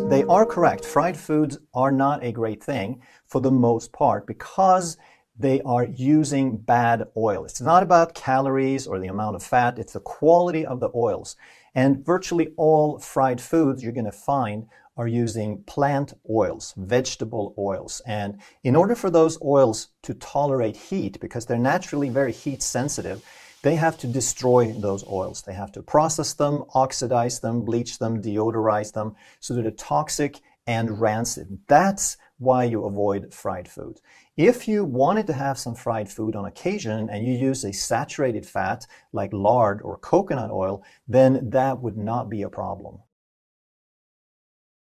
they are correct. Fried foods are not a great thing for the most part because they are using bad oil. It's not about calories or the amount of fat, it's the quality of the oils. And virtually all fried foods you're going to find are using plant oils, vegetable oils. And in order for those oils to tolerate heat, because they're naturally very heat sensitive, they have to destroy those oils. They have to process them, oxidize them, bleach them, deodorize them, so that they're toxic and rancid. That's why you avoid fried food. If you wanted to have some fried food on occasion and you use a saturated fat like lard or coconut oil, then that would not be a problem.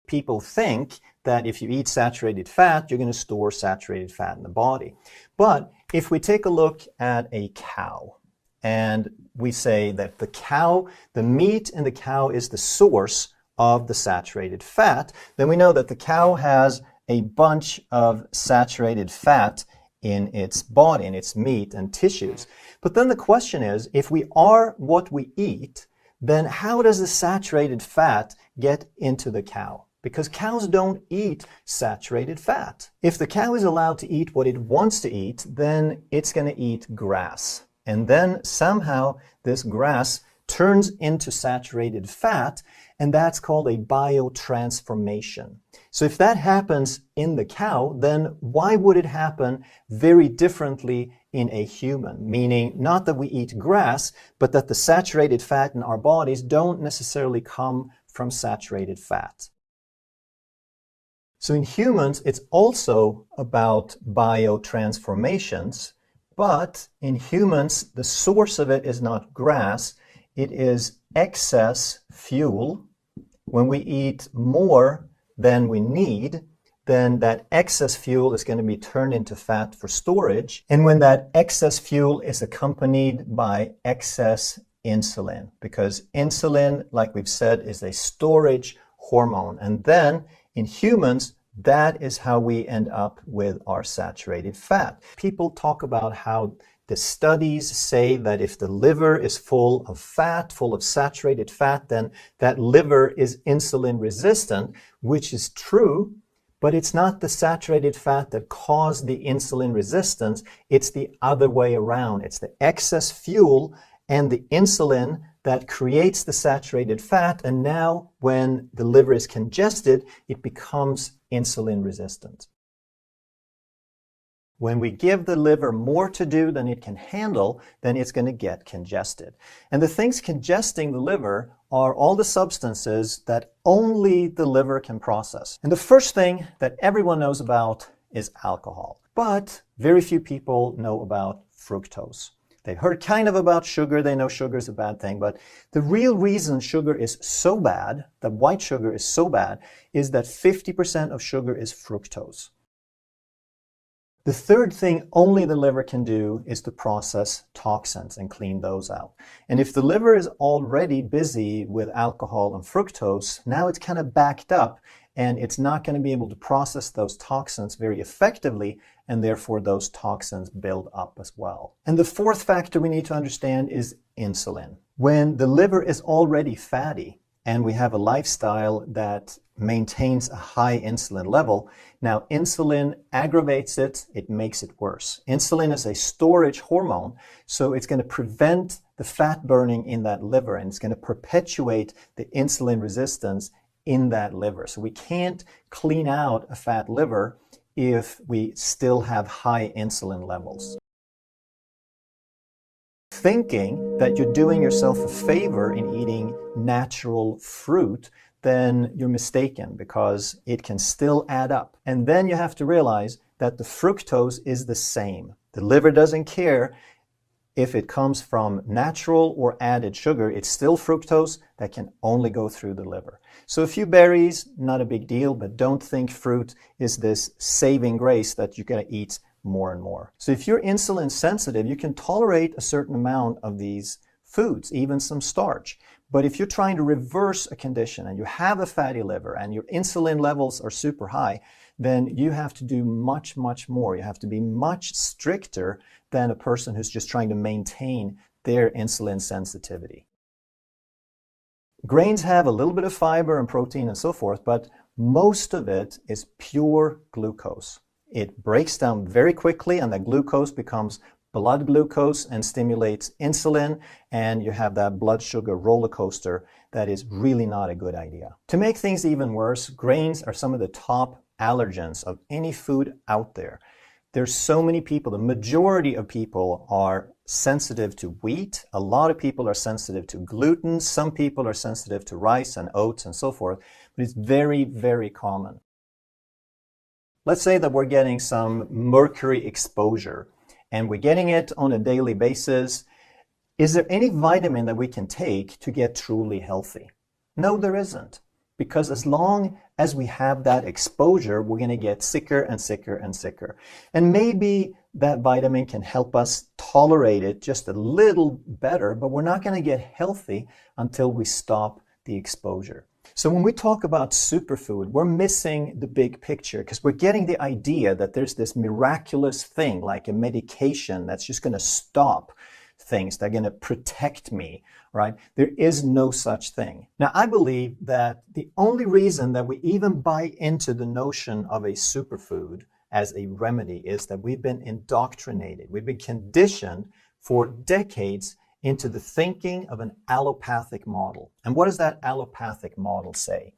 People think that if you eat saturated fat, you're going to store saturated fat in the body. But if we take a look at a cow, and we say that the meat in the cow is the source of the saturated fat, then we know that the cow has a bunch of saturated fat in its body, in its meat and tissues. But then the question is, if we are what we eat, then how does the saturated fat get into the cow? Because cows don't eat saturated fat. If the cow is allowed to eat what it wants to eat, then it's going to eat grass. And then somehow this grass turns into saturated fat, and that's called a biotransformation. So if that happens in the cow, then why would it happen very differently in a human? Meaning not that we eat grass, but that the saturated fat in our bodies don't necessarily come from saturated fat. So in humans, it's also about biotransformations, but in humans, the source of it is not grass, it is excess fuel. When we eat more than we need, then that excess fuel is going to be turned into fat for storage. And when that excess fuel is accompanied by excess insulin, because insulin, like we've said, is a storage hormone. And then in humans, that is how we end up with our saturated fat. People talk about how the studies say that if the liver is full of fat, full of saturated fat, then that liver is insulin resistant, which is true, but it's not the saturated fat that caused the insulin resistance. It's the other way around. It's the excess fuel and the insulin that creates the saturated fat, and now when the liver is congested, it becomes insulin resistant. When we give the liver more to do than it can handle, then it's going to get congested. And the things congesting the liver are all the substances that only the liver can process. And the first thing that everyone knows about is alcohol. But very few people know about fructose. They've heard kind of about sugar, they know sugar is a bad thing, but the real reason sugar is so bad, that white sugar is so bad, is that 50% of sugar is fructose. The third thing only the liver can do is to process toxins and clean those out. And if the liver is already busy with alcohol and fructose, now it's kind of backed up and it's not going to be able to process those toxins very effectively, and therefore those toxins build up as well. And the fourth factor we need to understand is insulin. When the liver is already fatty and we have a lifestyle that maintains a high insulin level, now insulin aggravates it, it makes it worse. Insulin is a storage hormone, so it's going to prevent the fat burning in that liver, and it's going to perpetuate the insulin resistance in that liver. So we can't clean out a fat liver if we still have high insulin levels. Thinking that you're doing yourself a favor in eating natural fruit, then you're mistaken, because it can still add up. And then you have to realize that the fructose is the same. The liver doesn't care if it comes from natural or added sugar. It's still fructose that can only go through the liver. So a few berries, not a big deal, but don't think fruit is this saving grace that you're going to eat more and more. So if you're insulin sensitive, you can tolerate a certain amount of these foods, even some starch. But if you're trying to reverse a condition and you have a fatty liver and your insulin levels are super high, then you have to do much, much more. You have to be much stricter than a person who's just trying to maintain their insulin sensitivity. Grains have a little bit of fiber and protein and so forth, but most of it is pure glucose. It breaks down very quickly, and that glucose becomes blood glucose and stimulates insulin, and you have that blood sugar roller coaster that is really not a good idea. To make things even worse, grains are some of the top allergens of any food out there. There's so many people, the majority of people are sensitive to wheat. A lot of people are sensitive to gluten. Some people are sensitive to rice and oats and so forth, but it's very, very common. Let's say that we're getting some mercury exposure and we're getting it on a daily basis. Is there any vitamin that we can take to get truly healthy? No, there isn't. Because as long as we have that exposure, we're going to get sicker and sicker and sicker. And maybe that vitamin can help us tolerate it just a little better, but we're not going to get healthy until we stop the exposure. So when we talk about superfood, we're missing the big picture because we're getting the idea that there's this miraculous thing like a medication that's just going to stop things, they're going to protect me, right? There is no such thing. Now, I believe that the only reason that we even buy into the notion of a superfood as a remedy is that we've been indoctrinated. We've been conditioned for decades into the thinking of an allopathic model. And what does that allopathic model say?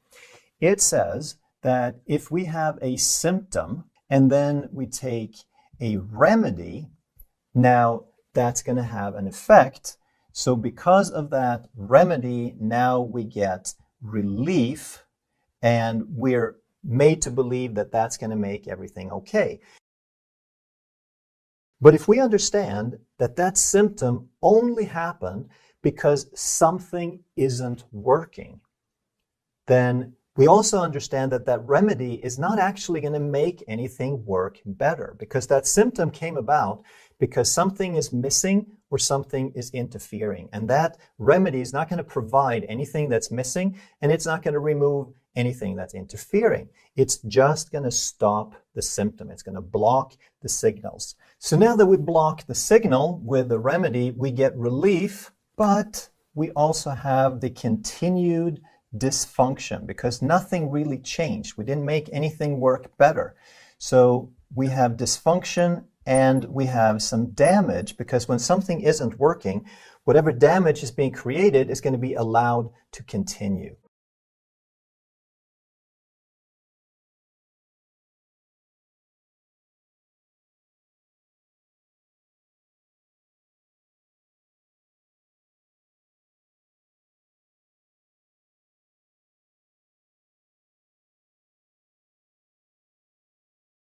It says that if we have a symptom and then we take a remedy, now that's going to have an effect. So because of that remedy, now we get relief, and we're made to believe that that's going to make everything okay. But if we understand that that symptom only happened because something isn't working, then we also understand that that remedy is not actually going to make anything work better, because that symptom came about because something is missing or something is interfering. And that remedy is not going to provide anything that's missing, and it's not going to remove anything that's interfering. It's just going to stop the symptom. It's going to block the signals. So now that we block the signal with the remedy, we get relief, but we also have the continued dysfunction because nothing really changed. We didn't make anything work better. So we have dysfunction and we have some damage, because when something isn't working, whatever damage is being created is going to be allowed to continue.